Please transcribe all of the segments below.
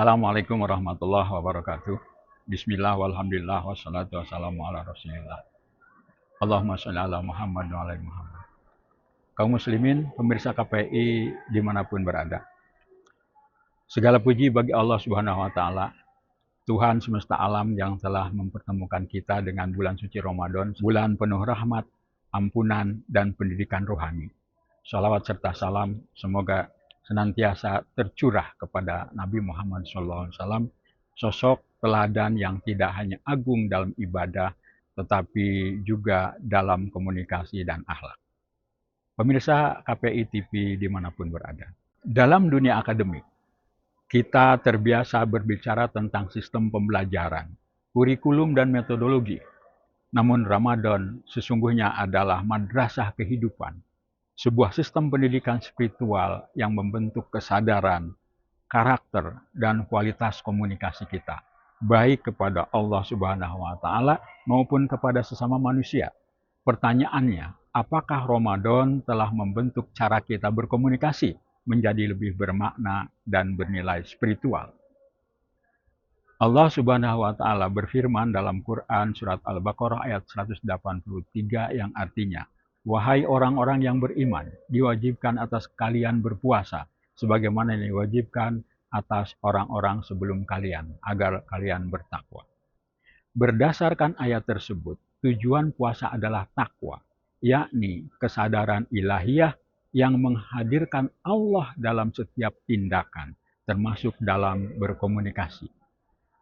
Assalamualaikum warahmatullahi wabarakatuh. Bismillah walhamdulillah wassalatu wassalamu ala rasulillah. Allahumma sholli ala Muhammad wa ala ali Muhammad. Kaum muslimin, pemirsa KPI dimanapun berada. Segala puji bagi Allah Subhanahu wa Ta'ala, Tuhan semesta alam yang telah mempertemukan kita dengan bulan suci Ramadan, bulan penuh rahmat, ampunan, dan pendidikan rohani. Salawat serta salam semoga senantiasa tercurah kepada Nabi Muhammad SAW, sosok teladan yang tidak hanya agung dalam ibadah, tetapi juga dalam komunikasi dan akhlak. Pemirsa KPI TV dimanapun berada. Dalam dunia akademik, kita terbiasa berbicara tentang sistem pembelajaran, kurikulum dan metodologi. Namun Ramadan sesungguhnya adalah madrasah kehidupan, sebuah sistem pendidikan spiritual yang membentuk kesadaran, karakter, dan kualitas komunikasi kita, baik kepada Allah Subhanahu wa Ta'ala maupun kepada sesama manusia. Pertanyaannya, apakah Ramadan telah membentuk cara kita berkomunikasi menjadi lebih bermakna dan bernilai spiritual? Allah Subhanahu wa Ta'ala berfirman dalam Quran surat Al-Baqarah ayat 183 yang artinya, "Wahai orang-orang yang beriman, diwajibkan atas kalian berpuasa sebagaimana yang diwajibkan atas orang-orang sebelum kalian, agar kalian bertakwa." Berdasarkan ayat tersebut, tujuan puasa adalah takwa, yakni kesadaran ilahiyah yang menghadirkan Allah dalam setiap tindakan, termasuk dalam berkomunikasi.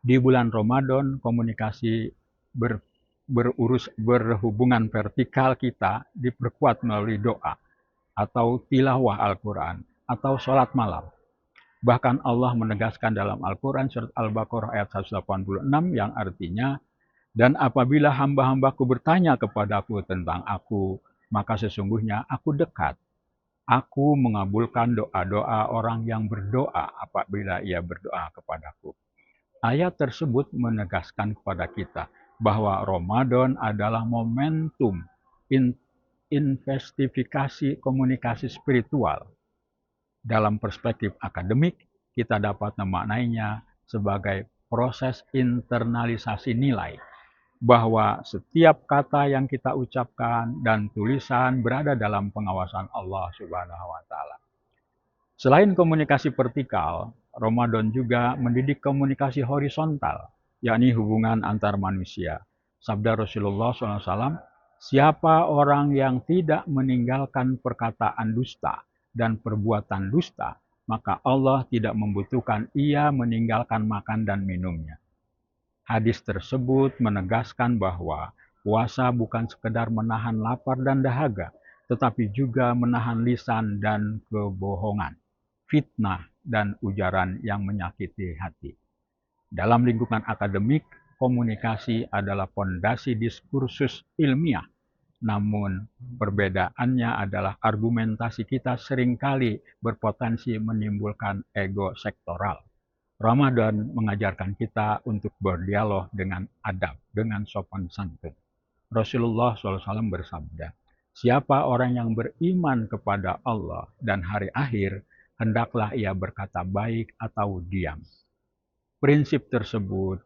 Di bulan Ramadan, komunikasi berhubungan vertikal kita diperkuat melalui doa atau tilawah Al-Quran atau sholat malam. Bahkan Allah menegaskan dalam Al-Quran surat Al-Baqarah ayat 186 yang artinya, "Dan apabila hamba-hambaku bertanya kepadaku tentang aku, maka sesungguhnya aku dekat. Aku mengabulkan doa-doa orang yang berdoa apabila ia berdoa kepadaku." Ayat tersebut menegaskan kepada kita bahwa Ramadan adalah momentum investifikasi komunikasi spiritual. Dalam perspektif akademik, kita dapat memaknainya sebagai proses internalisasi nilai, bahwa setiap kata yang kita ucapkan dan tulisan berada dalam pengawasan Allah Subhanahu wa Ta'ala. Selain komunikasi vertikal, Ramadan juga mendidik komunikasi horizontal, yakni hubungan antar manusia. Sabda Rasulullah SAW, "Siapa orang yang tidak meninggalkan perkataan dusta dan perbuatan dusta, maka Allah tidak membutuhkan ia meninggalkan makan dan minumnya." Hadis tersebut menegaskan bahwa puasa bukan sekedar menahan lapar dan dahaga, tetapi juga menahan lisan dan kebohongan, fitnah, dan ujaran yang menyakiti hati. Dalam lingkungan akademik, komunikasi adalah fondasi diskursus ilmiah. Namun, perbedaannya adalah argumentasi kita seringkali berpotensi menimbulkan ego sektoral. Ramadan mengajarkan kita untuk berdialog dengan adab, dengan sopan santun. Rasulullah SAW bersabda, "Siapa orang yang beriman kepada Allah dan hari akhir, hendaklah ia berkata baik atau diam." Prinsip tersebut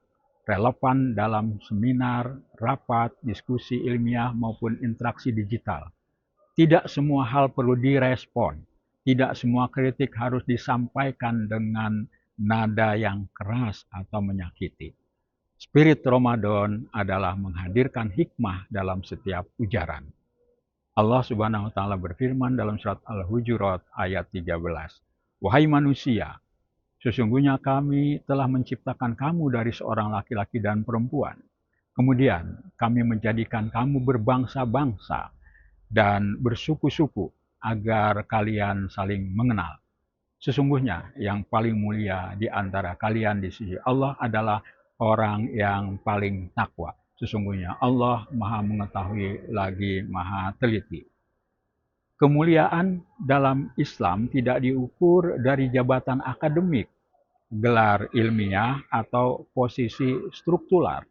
relevan dalam seminar, rapat, diskusi ilmiah, maupun interaksi digital. Tidak semua hal perlu direspon. Tidak semua kritik harus disampaikan dengan nada yang keras atau menyakiti. Spirit Ramadan adalah menghadirkan hikmah dalam setiap ujaran. Allah Subhanahu wa Ta'ala berfirman dalam surat Al-Hujurat ayat 13, "Wahai manusia, sesungguhnya kami telah menciptakan kamu dari seorang laki-laki dan perempuan. Kemudian kami menjadikan kamu berbangsa-bangsa dan bersuku-suku agar kalian saling mengenal. Sesungguhnya yang paling mulia di antara kalian di sisi Allah adalah orang yang paling takwa. Sesungguhnya Allah Maha Mengetahui lagi Maha Teliti." Kemuliaan dalam Islam tidak diukur dari jabatan akademik, gelar ilmiah, atau posisi struktural,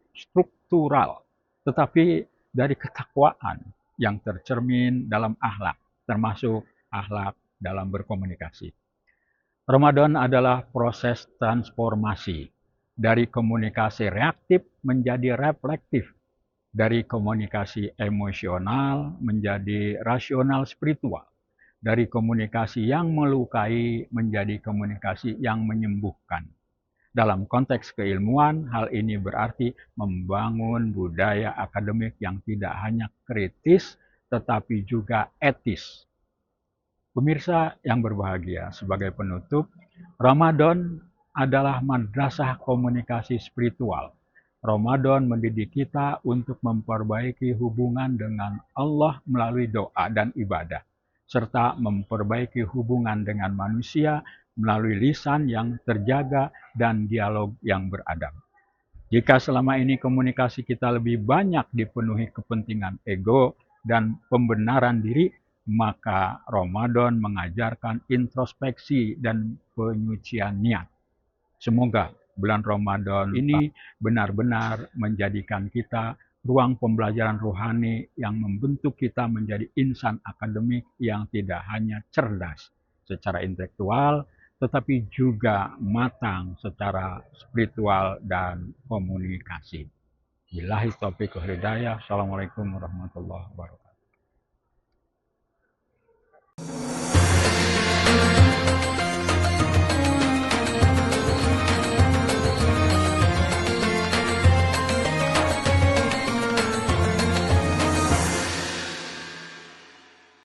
tetapi dari ketakwaan yang tercermin dalam akhlak, termasuk akhlak dalam berkomunikasi. Ramadan adalah proses transformasi dari komunikasi reaktif menjadi reflektif, dari komunikasi emosional menjadi rasional spiritual, dari komunikasi yang melukai menjadi komunikasi yang menyembuhkan. Dalam konteks keilmuan, hal ini berarti membangun budaya akademik yang tidak hanya kritis, tetapi juga etis. Pemirsa yang berbahagia, sebagai penutup, Ramadan adalah madrasah komunikasi spiritual. Ramadan mendidik kita untuk memperbaiki hubungan dengan Allah melalui doa dan ibadah, serta memperbaiki hubungan dengan manusia melalui lisan yang terjaga dan dialog yang beradab. Jika selama ini komunikasi kita lebih banyak dipenuhi kepentingan ego dan pembenaran diri, maka Ramadan mengajarkan introspeksi dan penyucian niat. Semoga bulan Ramadan ini benar-benar menjadikan kita ruang pembelajaran rohani yang membentuk kita menjadi insan akademik yang tidak hanya cerdas secara intelektual, tetapi juga matang secara spiritual dan komunikasi. Billahi taufiq wal hidayah. Assalamualaikum warahmatullahi wabarakatuh.